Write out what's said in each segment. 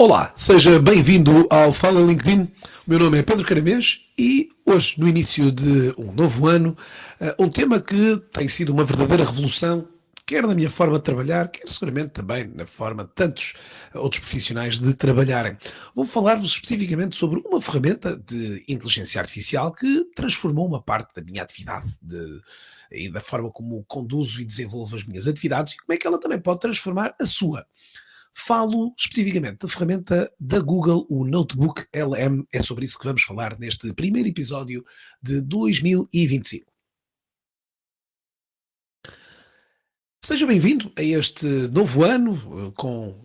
Olá, seja bem-vindo ao Fala LinkedIn. O meu nome é Pedro Caramês e hoje, no início de um novo ano, um tema que tem sido uma verdadeira revolução, quer na minha forma de trabalhar, quer seguramente também na forma de tantos outros profissionais de trabalharem. Vou falar-vos especificamente sobre uma ferramenta de inteligência artificial que transformou uma parte da minha atividade e da forma como conduzo e desenvolvo as minhas atividades e como é que ela também pode transformar a sua. Falo especificamente da ferramenta da Google, o Notebook LM. É sobre isso que vamos falar neste primeiro episódio de 2025. Seja bem-vindo a este novo ano,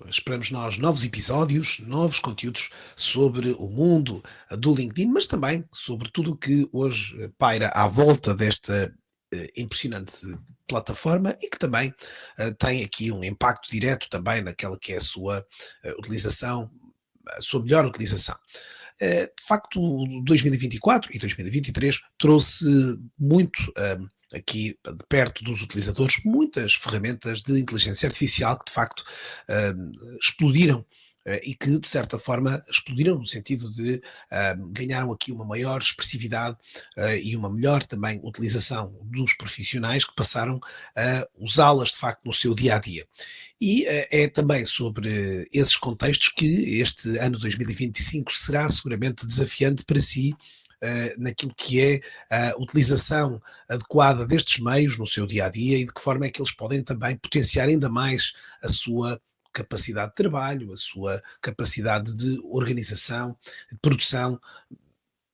esperamos nós, novos episódios, novos conteúdos sobre o mundo do LinkedIn, mas também sobre tudo o que hoje paira à volta desta impressionante plataforma e que também tem aqui um impacto direto também naquela que é a sua utilização, a sua melhor utilização. De facto, 2024 e 2023 trouxe muito aqui de perto dos utilizadores muitas ferramentas de inteligência artificial que de facto explodiram e que, de certa forma, explodiram no sentido de ganharam aqui uma maior expressividade e uma melhor também utilização dos profissionais que passaram a usá-las, de facto, no seu dia a dia. E é também sobre esses contextos que este ano 2025 será seguramente desafiante para si, naquilo que é a utilização adequada destes meios no seu dia a dia e de que forma é que eles podem também potenciar ainda mais a sua capacidade de trabalho, a sua capacidade de organização, de produção,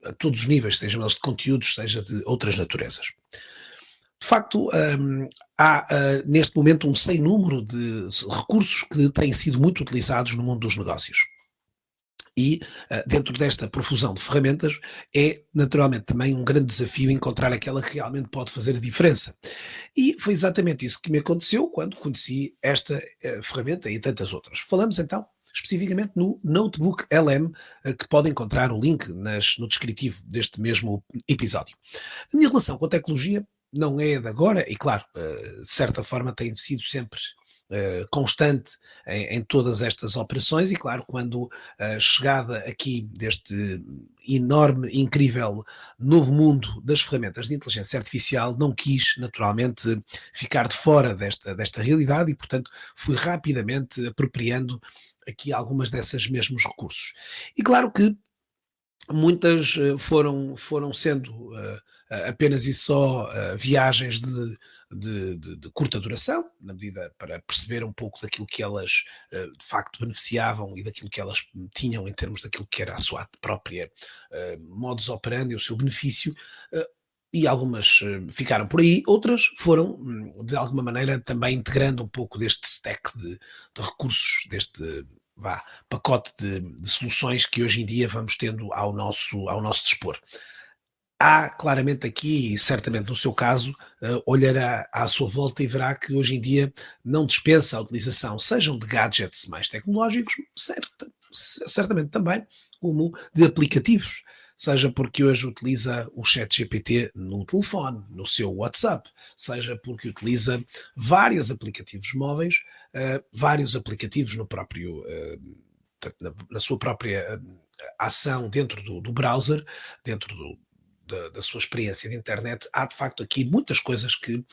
a todos os níveis, sejam eles de conteúdos, seja de outras naturezas. De facto, há neste momento um sem número de recursos que têm sido muito utilizados no mundo dos negócios. E dentro desta profusão de ferramentas, é naturalmente também um grande desafio encontrar aquela que realmente pode fazer a diferença. E foi exatamente isso que me aconteceu quando conheci esta ferramenta e tantas outras. Falamos então especificamente no Notebook LM, que pode encontrar o link no descritivo deste mesmo episódio. A minha relação com a tecnologia não é de agora, e claro, de certa forma tem sido sempre constante em todas estas operações, e claro, quando a chegada aqui deste enorme, incrível novo mundo das ferramentas de inteligência artificial, não quis naturalmente ficar de fora desta realidade e, portanto, fui rapidamente apropriando aqui algumas dessas mesmos recursos. E claro que muitas foram sendo apenas e só viagens de curta duração, na medida para perceber um pouco daquilo que elas de facto beneficiavam e daquilo que elas tinham em termos daquilo que era a sua própria modus operandi, o seu benefício. E algumas ficaram por aí, outras foram, de alguma maneira, também integrando um pouco deste stack de recursos, deste pacote de soluções que hoje em dia vamos tendo ao nosso dispor. Há claramente aqui, e certamente no seu caso, olhará à sua volta e verá que hoje em dia não dispensa a utilização, sejam de gadgets mais tecnológicos, certamente também, como de aplicativos. Seja porque hoje utiliza o chat GPT no telefone, no seu WhatsApp, seja porque utiliza vários aplicativos móveis, vários aplicativos no próprio, na sua própria ação dentro do browser, dentro da sua experiência de internet, há de facto aqui muitas coisas que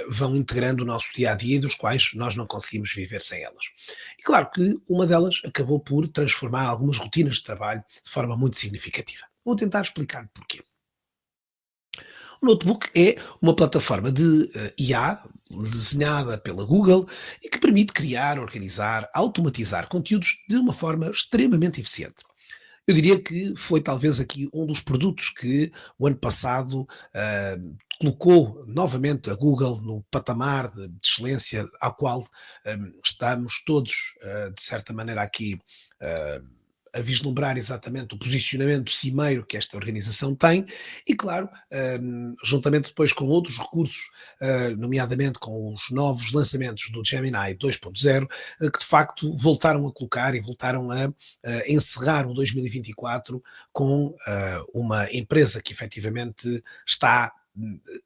vão integrando o nosso dia a dia e dos quais nós não conseguimos viver sem elas. E claro que uma delas acabou por transformar algumas rotinas de trabalho de forma muito significativa. Vou tentar explicar porquê. O Notebook é uma plataforma de IA desenhada pela Google e que permite criar, organizar, automatizar conteúdos de uma forma extremamente eficiente. Eu diria que foi talvez aqui um dos produtos que o ano passado ah, colocou novamente a Google no patamar de excelência ao qual estamos todos, de certa maneira, aqui ah, a vislumbrar exatamente o posicionamento cimeiro que esta organização tem e, claro, juntamente depois com outros recursos, nomeadamente com os novos lançamentos do Gemini 2.0, que de facto voltaram a colocar e voltaram a encerrar o 2024 com uma empresa que efetivamente está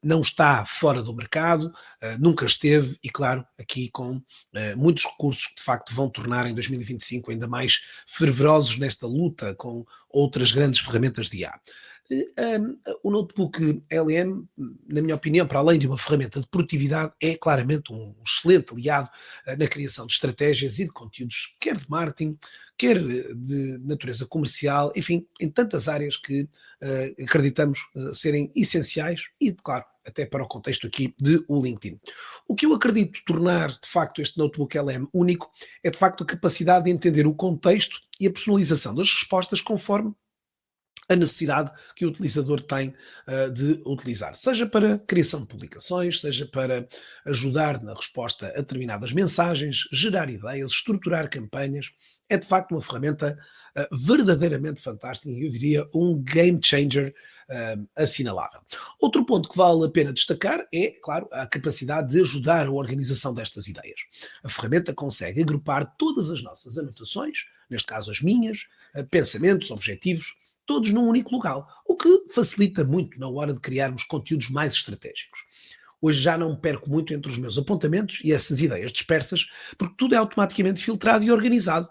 não está fora do mercado, nunca esteve e, claro, aqui com muitos recursos que de facto vão tornar em 2025 ainda mais fervorosos nesta luta com outras grandes ferramentas de IA. O notebook LM, na minha opinião, para além de uma ferramenta de produtividade, é claramente um excelente aliado na criação de estratégias e de conteúdos, quer de marketing, quer de natureza comercial, enfim, em tantas áreas que acreditamos serem essenciais e, claro, até para o contexto aqui de o LinkedIn. O que eu acredito tornar, de facto, este notebook LM único é, de facto, a capacidade de entender o contexto e a personalização das respostas conforme a necessidade que o utilizador tem de utilizar, seja para criação de publicações, seja para ajudar na resposta a determinadas mensagens, gerar ideias, estruturar campanhas. É de facto uma ferramenta verdadeiramente fantástica e eu diria um game changer assinalável. Outro ponto que vale a pena destacar é, claro, a capacidade de ajudar a organização destas ideias. A ferramenta consegue agrupar todas as nossas anotações, neste caso as minhas, pensamentos, objetivos, todos num único local, o que facilita muito na hora de criarmos conteúdos mais estratégicos. Hoje já não me perco muito entre os meus apontamentos e essas ideias dispersas, porque tudo é automaticamente filtrado e organizado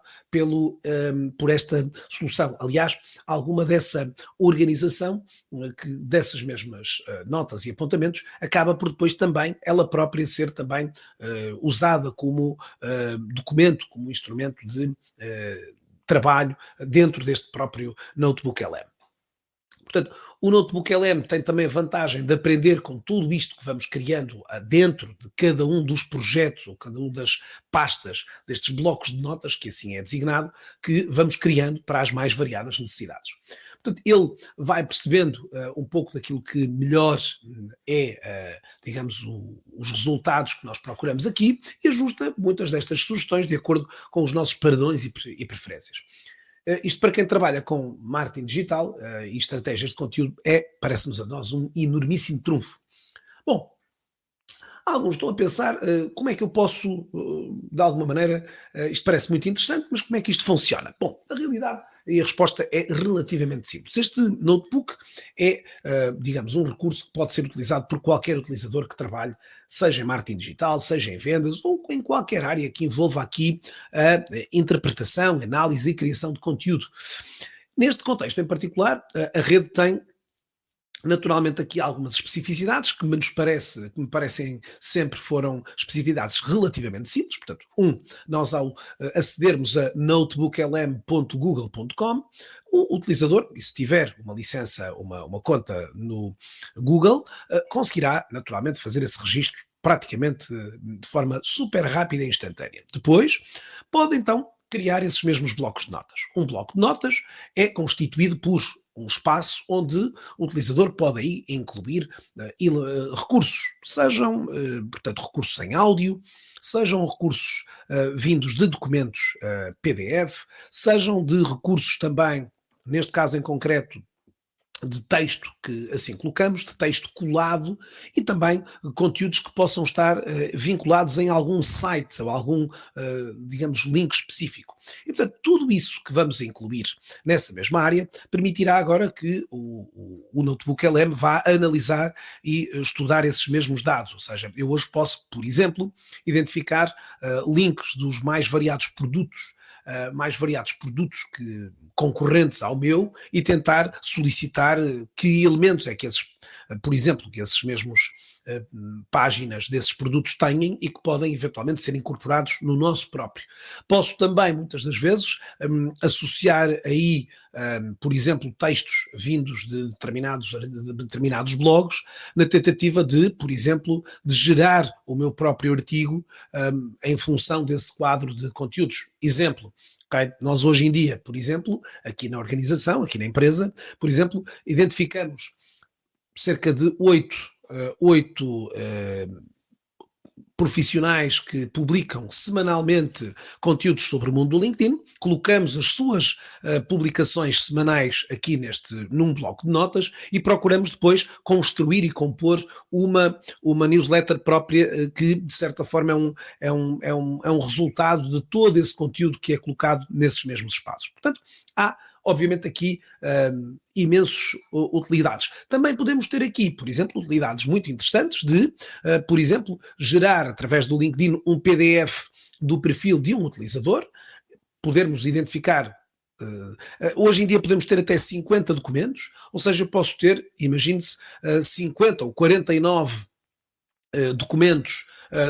por esta solução. Aliás, alguma dessa organização, dessas mesmas notas e apontamentos, acaba por depois também, ela própria, ser também usada como documento, como instrumento de trabalho dentro deste próprio notebook LM. Portanto, o notebook LM tem também a vantagem de aprender com tudo isto que vamos criando dentro de cada um dos projetos ou cada uma das pastas destes blocos de notas, que assim é designado, que vamos criando para as mais variadas necessidades. Portanto, ele vai percebendo um pouco daquilo que melhor é, digamos, os resultados que nós procuramos aqui e ajusta muitas destas sugestões de acordo com os nossos padrões e preferências. Isto para quem trabalha com marketing digital e estratégias de conteúdo parece-nos a nós, um enormíssimo trunfo. Bom, alguns estão a pensar como é que eu posso, de alguma maneira, isto parece muito interessante, mas como é que isto funciona? Bom, a realidade e a resposta é relativamente simples. Este notebook é, digamos, um recurso que pode ser utilizado por qualquer utilizador que trabalhe, seja em marketing digital, seja em vendas ou em qualquer área que envolva aqui a interpretação, análise e criação de conteúdo. Neste contexto em particular, a rede tem naturalmente aqui algumas especificidades que me parecem sempre foram especificidades relativamente simples. Portanto, nós ao acedermos a notebooklm.google.com, o utilizador, e se tiver uma licença, uma conta no Google, conseguirá naturalmente fazer esse registro praticamente de forma super rápida e instantânea. Depois, pode então criar esses mesmos blocos de notas. Um bloco de notas é constituído por um espaço onde o utilizador pode aí incluir recursos, sejam, portanto, recursos em áudio, sejam recursos vindos de documentos PDF, sejam de recursos também, neste caso em concreto, de texto que assim colocamos, de texto colado e também conteúdos que possam estar vinculados em algum site ou algum, digamos, link específico. E, portanto, tudo isso que vamos incluir nessa mesma área permitirá agora que o notebook LM vá analisar e estudar esses mesmos dados. Ou seja, eu hoje posso, por exemplo, identificar links dos mais variados produtos que concorrentes ao meu e tentar solicitar que elementos é que esses, por exemplo, que esses mesmos páginas desses produtos têm e que podem eventualmente ser incorporados no nosso próprio. Posso também, muitas das vezes, associar aí, por exemplo, textos vindos de determinados blogs, na tentativa de, por exemplo, de gerar o meu próprio artigo em função desse quadro de conteúdos. Exemplo, okay? Nós hoje em dia, por exemplo, aqui na organização, aqui na empresa, por exemplo, identificamos cerca de oito profissionais que publicam semanalmente conteúdos sobre o mundo do LinkedIn, colocamos as suas publicações semanais aqui num bloco de notas e procuramos depois construir e compor uma newsletter própria que, de certa forma, é um resultado de todo esse conteúdo que é colocado nesses mesmos espaços. Portanto, há obviamente aqui imensos utilidades. Também podemos ter aqui, por exemplo, utilidades muito interessantes de, por exemplo, gerar através do LinkedIn um PDF do perfil de um utilizador, podermos identificar. Hoje em dia podemos ter até 50 documentos, ou seja, eu posso ter, imagine-se, 50 ou 49 documentos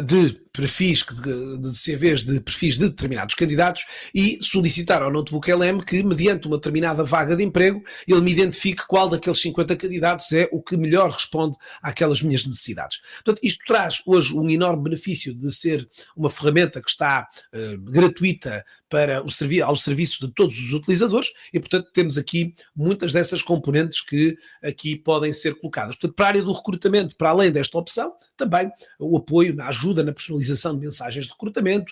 de perfis, de CVs de perfis de determinados candidatos e solicitar ao Notebook LM que, mediante uma determinada vaga de emprego, ele me identifique qual daqueles 50 candidatos é o que melhor responde àquelas minhas necessidades. Portanto, isto traz hoje um enorme benefício de ser uma ferramenta que está gratuita para ao serviço de todos os utilizadores e, portanto, temos aqui muitas dessas componentes que aqui podem ser colocadas. Portanto, para a área do recrutamento, para além desta opção, também o apoio, a ajuda na personalização de mensagens de recrutamento,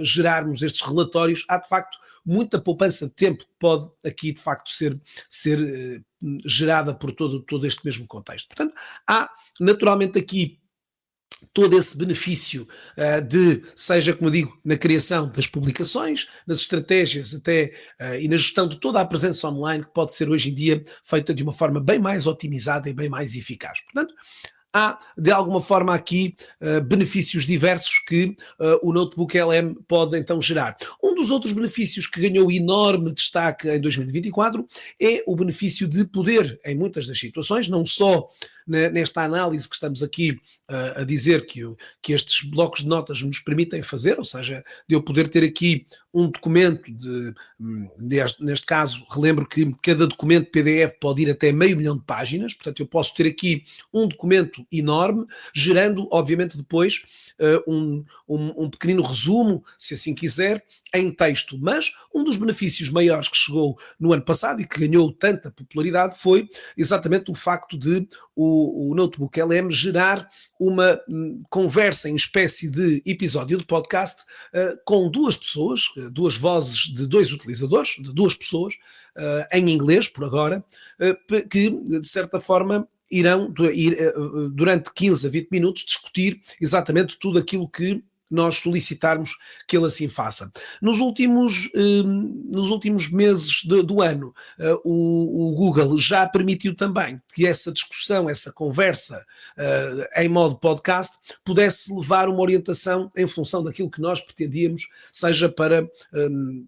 gerarmos estes relatórios, há de facto muita poupança de tempo que pode aqui de facto ser gerada por todo este mesmo contexto. Portanto, há naturalmente aqui todo esse benefício seja, como digo, na criação das publicações, nas estratégias até e na gestão de toda a presença online que pode ser hoje em dia feita de uma forma bem mais otimizada e bem mais eficaz. Portanto, há, de alguma forma, aqui benefícios diversos que o Notebook LM pode então gerar. Um dos outros benefícios que ganhou enorme destaque em 2024 é o benefício de poder, em muitas das situações, não só nesta análise que estamos aqui a dizer que estes blocos de notas nos permitem fazer, ou seja, de eu poder ter aqui um documento neste caso, relembro que cada documento PDF pode ir até 500 mil de páginas, portanto eu posso ter aqui um documento enorme, gerando, obviamente, depois um pequenino resumo, se assim quiser, em texto. Mas um dos benefícios maiores que chegou no ano passado e que ganhou tanta popularidade foi exatamente o facto de o Notebook LM gerar uma conversa em espécie de episódio de podcast com duas pessoas, duas vozes de dois utilizadores, de duas pessoas, em inglês, por agora, que, de certa forma, irão, durante 15 a 20 minutos, discutir exatamente tudo aquilo que nós solicitarmos que ele assim faça. Nos últimos meses do ano, o Google já permitiu também que essa discussão, essa conversa em modo podcast, pudesse levar uma orientação em função daquilo que nós pretendíamos, seja para,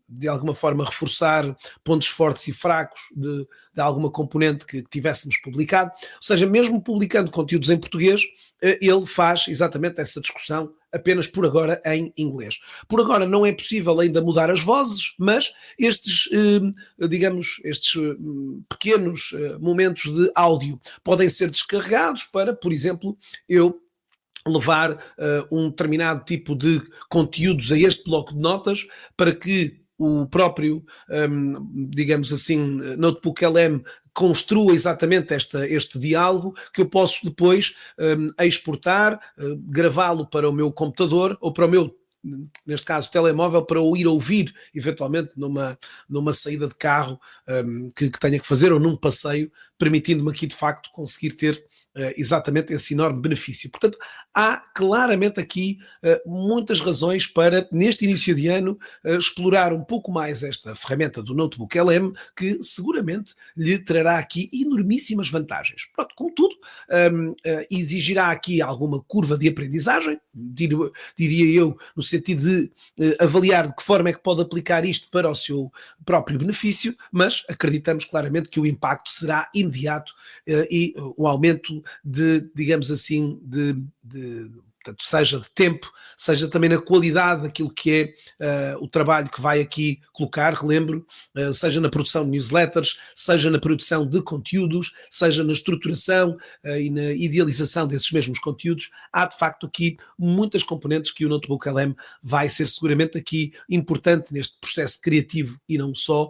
de alguma forma, reforçar pontos fortes e fracos de alguma componente que tivéssemos publicado. Ou seja, mesmo publicando conteúdos em português, ele faz exatamente essa discussão apenas por agora em inglês. Por agora não é possível ainda mudar as vozes, mas estes, digamos, estes pequenos momentos de áudio podem ser descarregados para, por exemplo, eu levar um determinado tipo de conteúdos a este bloco de notas para que o próprio, digamos assim, Notebook LM construa exatamente este diálogo que eu posso depois exportar, gravá-lo para o meu computador ou para o meu, neste caso, telemóvel, para o ir ouvir eventualmente numa saída de carro que tenha que fazer ou num passeio, permitindo-me aqui de facto conseguir ter exatamente esse enorme benefício. Portanto, há claramente aqui muitas razões para, neste início de ano, explorar um pouco mais esta ferramenta do Notebook LM, que seguramente lhe trará aqui enormíssimas vantagens. Pronto, contudo, exigirá aqui alguma curva de aprendizagem, diria eu, no sentido de avaliar de que forma é que pode aplicar isto para o seu próprio benefício, mas acreditamos claramente que o impacto será imediato e o aumento digamos assim, portanto, seja de tempo, seja também na qualidade daquilo que é o trabalho que vai aqui colocar, relembro, seja na produção de newsletters, seja na produção de conteúdos, seja na estruturação e na idealização desses mesmos conteúdos, há de facto aqui muitas componentes que o Notebook LM vai ser seguramente aqui importante neste processo criativo e não só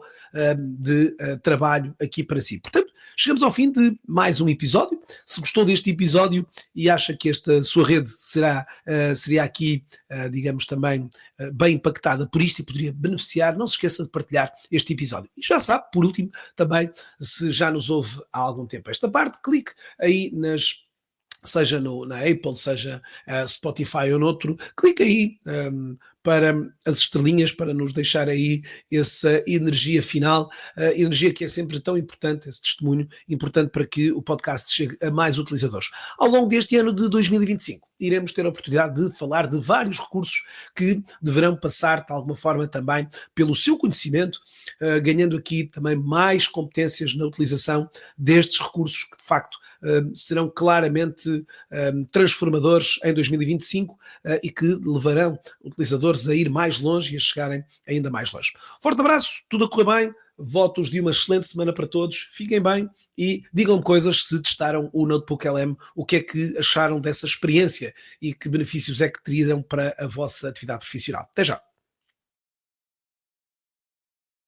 de trabalho aqui para si. Portanto, chegamos ao fim de mais um episódio. Se gostou deste episódio e acha que esta sua rede seria aqui, digamos, também bem impactada por isto e poderia beneficiar, não se esqueça de partilhar este episódio. E já sabe, por último, também, se já nos ouve há algum tempo esta parte, clique aí seja na Apple, seja Spotify ou noutro, clique aí para as estrelinhas, para nos deixar aí essa energia final, a energia que é sempre tão importante, esse testemunho importante para que o podcast chegue a mais utilizadores. Ao longo deste ano de 2025, iremos ter a oportunidade de falar de vários recursos que deverão passar, de alguma forma, também pelo seu conhecimento, ganhando aqui também mais competências na utilização destes recursos que, de facto, serão claramente transformadores em 2025 e que levarão utilizadores a ir mais longe e a chegarem ainda mais longe. Forte abraço, tudo a correr bem, votos de uma excelente semana para todos, fiquem bem e digam-me coisas se testaram o Notebook LM, o que é que acharam dessa experiência e que benefícios é que teriam para a vossa atividade profissional. Até já!